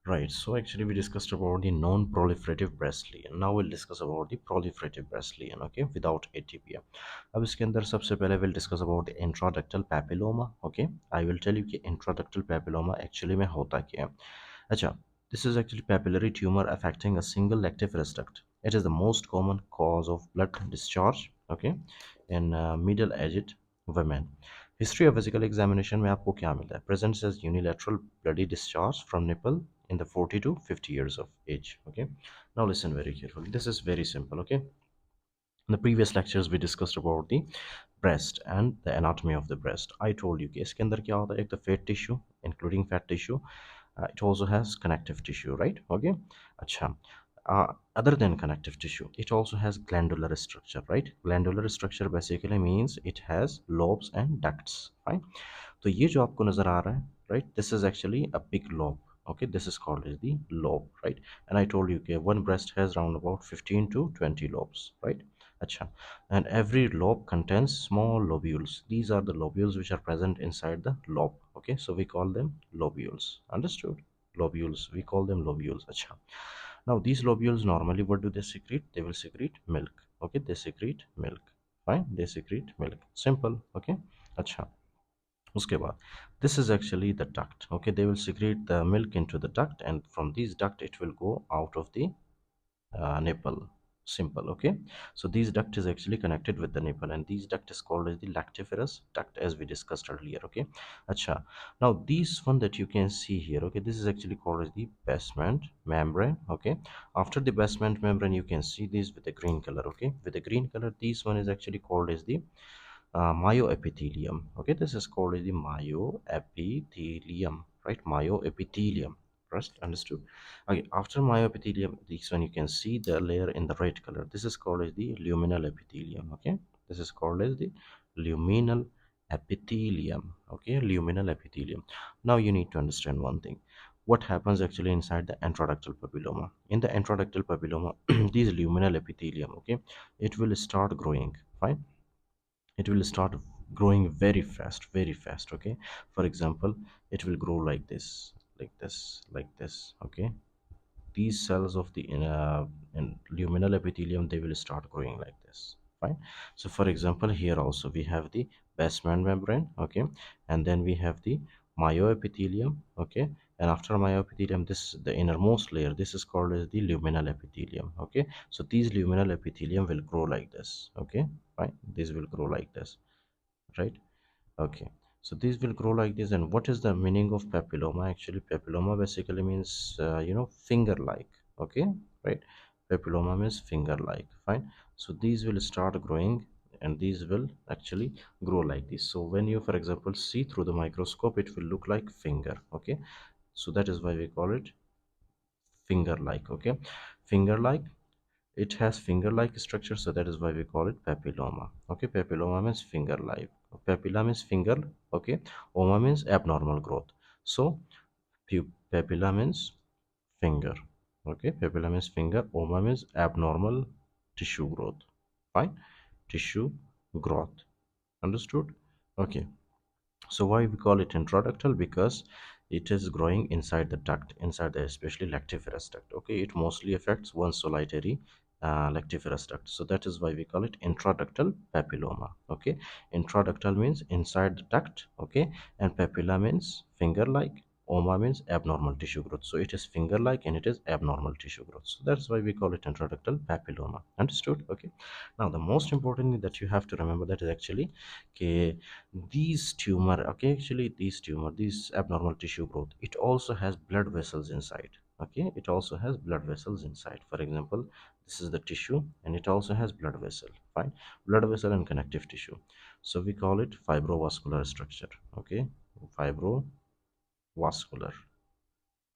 Right, so actually we discussed about the non-proliferative breast lesion. Now we'll discuss about the proliferative breast lesion, okay, without ATPA. अब इसके अंदर सबसे पहले we'll discuss about the intraductal papilloma, okay. I will tell you कि intraductal papilloma actually में होता क्या है. अच्छा, this is actually papillary tumor affecting a single lactiferous duct. It is the most common cause of blood discharge, okay, in middle-aged women. History of physical examination में आपको क्या मिलता है? Presents as unilateral bloody discharge from nipple in the 40 to 50 years of age. Okay, now listen very carefully. This is very simple. Okay, in the previous lectures we discussed about the breast and the anatomy of the breast. I told you कि इसके अंदर क्या होता है? एक तो fat tissue, including fat tissue. It also has connective tissue, right? Okay, अच्छा. Other than connective tissue, it also has glandular structure, right? Glandular structure basically means it has lobes and ducts, fine. तो ये जो आपको नजर आ रहा है, right? This is actually a big lobe. Okay, this is called as the lobe, right? And I told you, okay, one breast has around about 15 to 20 lobes, right? Acha. And every lobe contains small lobules. These are the lobules which are present inside the lobe. Okay, so we call them lobules. Understood? Lobules. We call them lobules. Acha. Now these lobules normally what do they secrete? They will secrete milk. Okay, they secrete milk. Fine, they secrete milk. Simple. Okay. Acha. उसके बाद this is actually the duct. Okay, they will secrete the milk into the duct, and from this duct it will go out of the nipple. Simple. Okay, so these duct is actually connected with the nipple, and these duct is called as the lactiferous duct, as we discussed earlier. Okay, acha. Now this one that you can see here, okay, this is actually called as the basement membrane. Okay, after the basement membrane you can see this with the green color. Okay, with the green color, this one is actually called as the myoepithelium. Okay, this is called the myoepithelium, right? Myoepithelium. First, understood? Okay, after myoepithelium, this one you can see the layer in the red color. This is called as the luminal epithelium. Okay, this is called as the luminal epithelium. Okay, luminal epithelium. Now you need to understand one thing. What happens actually inside the intraductal papilloma? In the intraductal papilloma, these luminal epithelium, okay, it will start growing. Fine, it will start growing very fast. Okay, for example, it will grow like this, like this, like this. Okay, these cells of the in luminal epithelium, they will start growing like this. Fine. So for example, here also we have the basement membrane. Okay, and then we have the myoepithelium. Okay, and after myoepithelium, this the innermost layer, this is called as the luminal epithelium. Okay, so these luminal epithelium will grow like this. Okay, fine, these will grow like this, right? Okay, so these will grow like this. And what is the meaning of papilloma? Actually, papilloma basically means finger like. Okay, right? Papilloma means finger like. Fine. So these will start growing, and these will actually grow like this. So when you, for example, see through the microscope, it will look like finger. Okay, so that is why we call it finger like. Okay, finger like, it has finger-like structure, so that is why we call it papilloma. Okay, papilloma means finger-like. Papilla means finger. Okay, oma means abnormal growth. So papilla means finger. Okay, papilla means finger. Oma means abnormal tissue growth. Fine, tissue growth. Understood? Okay. So why we call it intraductal? Because it is growing inside the duct, inside the especially lactiferous duct. Okay, it mostly affects one solitary lactiferous duct. So that is why we call it intraductal papilloma. Okay, intraductal means inside the duct. Okay, and papilla means finger-like. Oma means abnormal tissue growth. So it is finger-like and it is abnormal tissue growth. So that's why we call it intraductal papilloma. Understood? Okay. Now the most important thing that you have to remember, that is actually okay, these tumor, okay, actually these abnormal tissue growth, it also has blood vessels inside. Okay, it also has blood vessels inside. For example, this is the tissue and it also has blood vessel. Fine, blood vessel and connective tissue. So we call it fibrovascular structure. Okay, fibrovascular,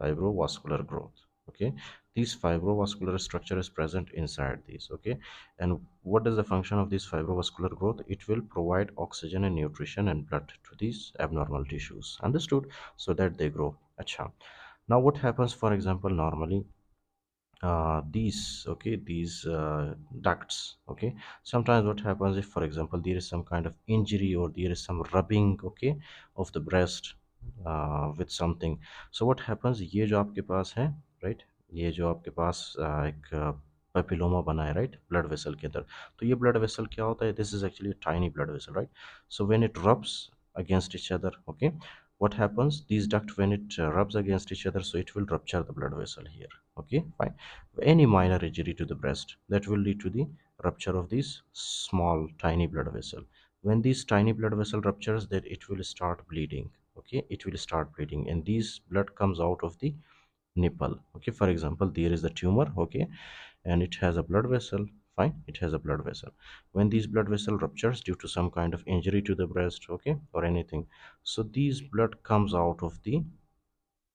fibrovascular growth. Okay, this fibrovascular structure is present inside these. Okay, and what is the function of this fibrovascular growth? It will provide oxygen and nutrition and blood to these abnormal tissues. Understood? So that they grow. Acha. Now what happens, for example, normally these ducts. Okay, sometimes what happens, if for example there is some kind of injury or there is some rubbing, okay, of the breast, with something. So what happens, ये जो आपके पास है, right, ये जो आपके पास एक papilloma बना है, right, ब्लड वेसल के अंदर. तो ये ब्लड वेसल क्या होता है, this is actually tiny blood vessel, right. So when it rubs against each other, okay, what happens, these duct when it rubs against each other, so it will rupture the blood vessel here, okay, fine. Any minor injury to the breast, that will lead to the rupture of these small tiny blood vessel. When these tiny blood vessel ruptures, then it will start bleeding, okay, it will start bleeding, and these blood comes out of the nipple, okay. For example, there is the tumor, okay, and it has a blood vessel, fine, it has a blood vessel. When these blood vessel ruptures due to some kind of injury to the breast, okay, or anything, so these blood comes out of the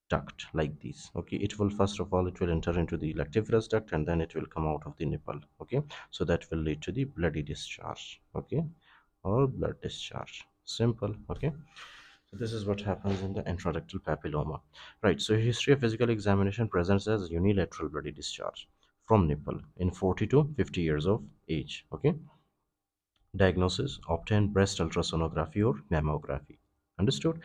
duct like this, okay. It will, first of all, it will enter into the lactiferous duct, and then it will come out of the nipple, okay. So that will lead to the bloody discharge, okay, or blood discharge, simple, okay. So this is what happens in the intraductal papilloma, right. So history of physical examination presents as unilateral bloody discharge from nipple in 40 to 50 years of age, okay. Diagnosis: obtain breast ultrasonography or mammography. Understood?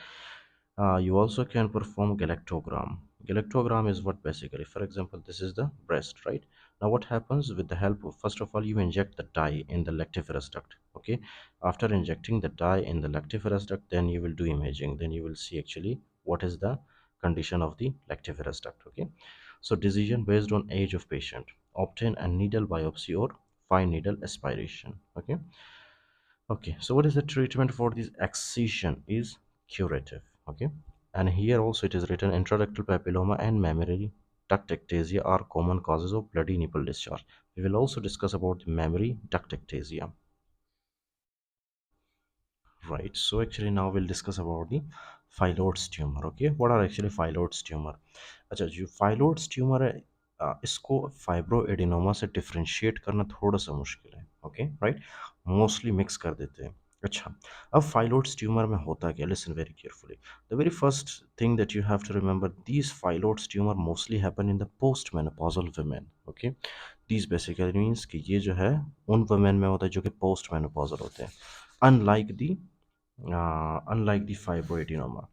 You also can perform galactogram. Galactogram is what, basically, for example, this is the breast, right? Now what happens, with the help of, first of all, you inject the dye in the lactiferous duct, okay. After injecting the dye in the lactiferous duct, then you will do imaging, then you will see actually what is the condition of the lactiferous duct, okay. So decision based on age of patient: obtain a needle biopsy or fine needle aspiration, okay. Okay, so what is the treatment for this excision is curative, okay. And here also it is written intraductal papilloma and mammary duct ectasia are common causes of bloody nipple discharge. We will also discuss about the mammary duct ectasia. Right, so actually now we'll discuss about the phyllod's tumor, okay. What are actually phyllod's tumor? अच्छा, जो phyllod's tumor है, इसको fibroadenoma से differentiate करना थोड़ा सा मुश्किल है, ओके, राइट. मोस्टली मिक्स कर देते हैं. अच्छा, अब फाइलोड्स ट्यूमर में होता क्या, listen very carefully. The very first thing that you have to remember, these phyllodes tumour mostly happen in the post menopausal women, okay. These basically means कि ये जो है उन वुमेन में होता है जो कि पोस्ट मेनोपॉजल होते हैं, unlike the unlike the fibroadenoma.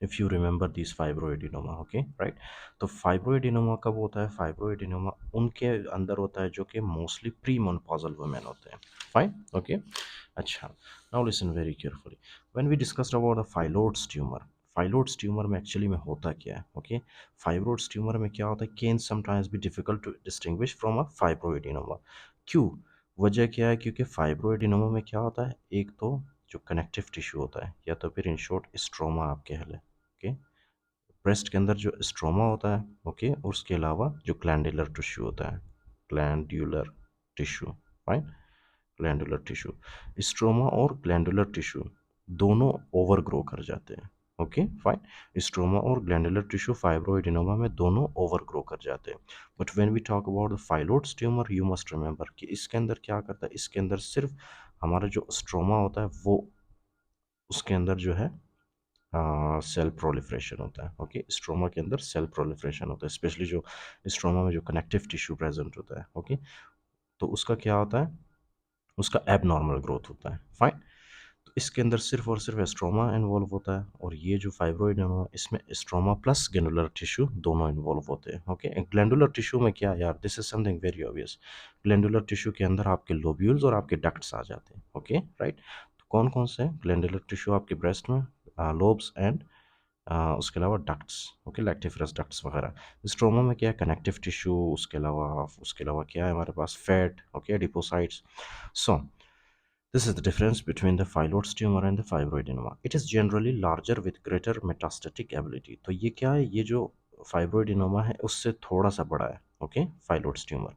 If you remember these fibroadenoma, okay, right. तो fibroadenoma कब होता है, fibroadenoma उनके अंदर होता है जो कि mostly pre-menopausal women होते हैं, fine, okay. अच्छा, now listen very carefully. When we discussed about the phyllodes tumor, phyllodes tumor में actually में होता क्या है, okay. Phyllodes tumor में क्या होता है, can sometimes be difficult to distinguish from a fibroadenoma. क्यों, वजह क्या है, क्योंकि फाइब्रोएडिनोमा में क्या होता है, एक तो जो कनेक्टिव टिश्यू होता है, या तो फिर इन शॉर्ट स्ट्रोमा आप कह लें, ओके. ब्रेस्ट के अंदर जो स्ट्रोमा होता है, ओके, और उसके अलावा जो ग्लैंडुलर टिश्यू होता है, glandular tissue, fine, glandular tissue, stroma और glandular tissue fibroadenoma over grow कर जाते हैं, ओके, फाइन. स्ट्रोमा और ग्लैंडुलर टिश्यू फाइब्रोइडिनोमा में दोनों ओवर ग्रो कर जाते हैं. But when we talk about the phyllodes tumour, you must remember कि इसके अंदर क्या करता है, इसके अंदर सिर्फ हमारा जो स्ट्रोमा होता है वो, उसके अंदर जो है सेल प्रोलिफ्रेशन होता है, ओके. स्ट्रोमा के अंदर सेल प्रोलिफ्रेशन होता है, स्पेशली जो स्ट्रोमा में जो कनेक्टिव टिश्यू प्रेजेंट होता है, ओके. तो उसका क्या होता है, उसका एबनॉर्मल ग्रोथ होता है, फाइन. तो इसके अंदर सिर्फ और सिर्फ स्ट्रोमा इन्वॉल्व होता है, और ये जो फाइब्रोइड है इसमें स्ट्रोमा प्लस ग्लैंडुलर टिश्यू दोनों इन्वॉल्व होते हैं, ओके. ग्लैंडुलर टिश्यू में क्या यार, this is something very obvious. Glandular tissue के अंदर आपके लोब्यूल्स और आपके डक्ट्स आ जाते हैं, ओके, राइट. तो कौन कौन से ग्लैंडुलर टिश्यू आपके ब्रेस्ट में, लोब्स एंड उसके अलावा डक्ट्स, ओके, लैक्टिफरस डक्ट्स वगैरह. स्ट्रोमा में क्या है, कनेक्टिव टिश्यू, उसके अलावा क्या है हमारे पास, fat, okay, deposits. So this is the difference between the phyllodes tumor and the fibroadenoma. It is generally larger with greater metastatic ability. तो ये क्या है, ये जो fibroadenoma है उससे थोड़ा सा बड़ा है, okay, phyllodes tumor.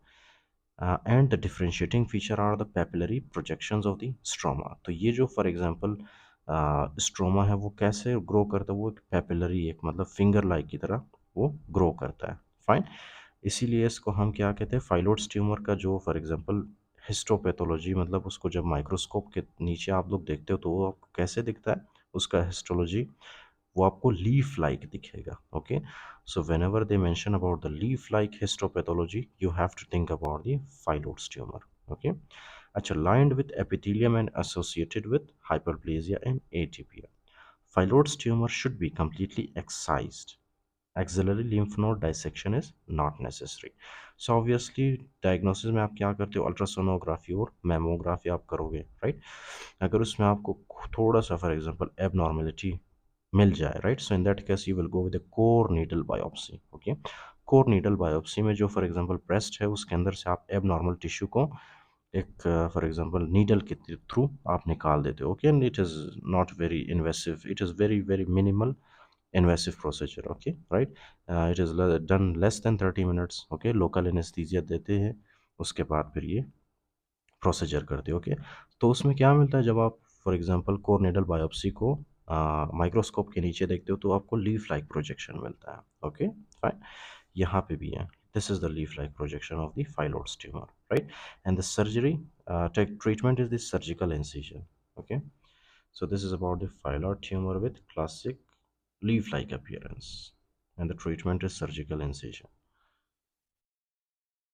And the differentiating feature are the papillary projections of the stroma. तो ये जो फॉर एग्जांपल स्ट्रोमा है वो कैसे ग्रो करता है, वो एक पैपिलरी, एक मतलब फिंगर लाइक की तरह वो ग्रो करता है, फाइन. इसीलिए इसको हम क्या कहते हैं, फाइलोड्स ट्यूमर का जो फॉर एग्जांपल हिस्टोपैथोलॉजी, मतलब उसको जब माइक्रोस्कोप के नीचे आप लोग देखते हो तो वो आपको कैसे दिखता है, उसका हिस्टोलॉजी वो आपको लीफ लाइक दिखेगा, okay. So whenever they mention about the leaf like histopathology, you have to think about the phyllodes tumour, okay. अच्छा, lined with epithelium and associated with hyperplasia and atypia. Phyllod's tumor should be completely excised. Axillary lymph node dissection is not necessary. So obviously diagnosis में आप क्या करते हो, ultrasonography और mammography आप करोगे, right? अगर उसमें आपको थोड़ा सा फॉर एग्जांपल एबनॉर्मेलिटी मिल जाए, right, so in that case you will go with core needle biopsy, okay? Core needle biopsy में जो फॉर एग्जांपल ब्रेस्ट है उसके अंदर से आप एबनॉर्मल टिश्यू को एक फॉर एग्जांपल नीडल के थ्रू आप निकाल देते हो, okay? And it is not very invasive, it is very very minimal invasive procedure, okay, right? It is done less than 30 minutes, okay? Local anesthesia देते हैं, उसके बाद फिर ये प्रोसीजर करते हैं, ओके? तो उसमें क्या मिलता है जब आप फॉर एग्जांपल कोर्नेडल बायोप्सी को माइक्रोस्कोप के नीचे देखते हो तो आपको लीफ लाइक प्रोजेक्शन मिलता है, ओके, फाइन। यहाँ पे भी है, this is the leaf like projection of the phyllodes tumor, right? And the surgery treatment is the surgical incision, okay? So this is about the phylloid tumor with classic leaf-like appearance, and the treatment is surgical incision.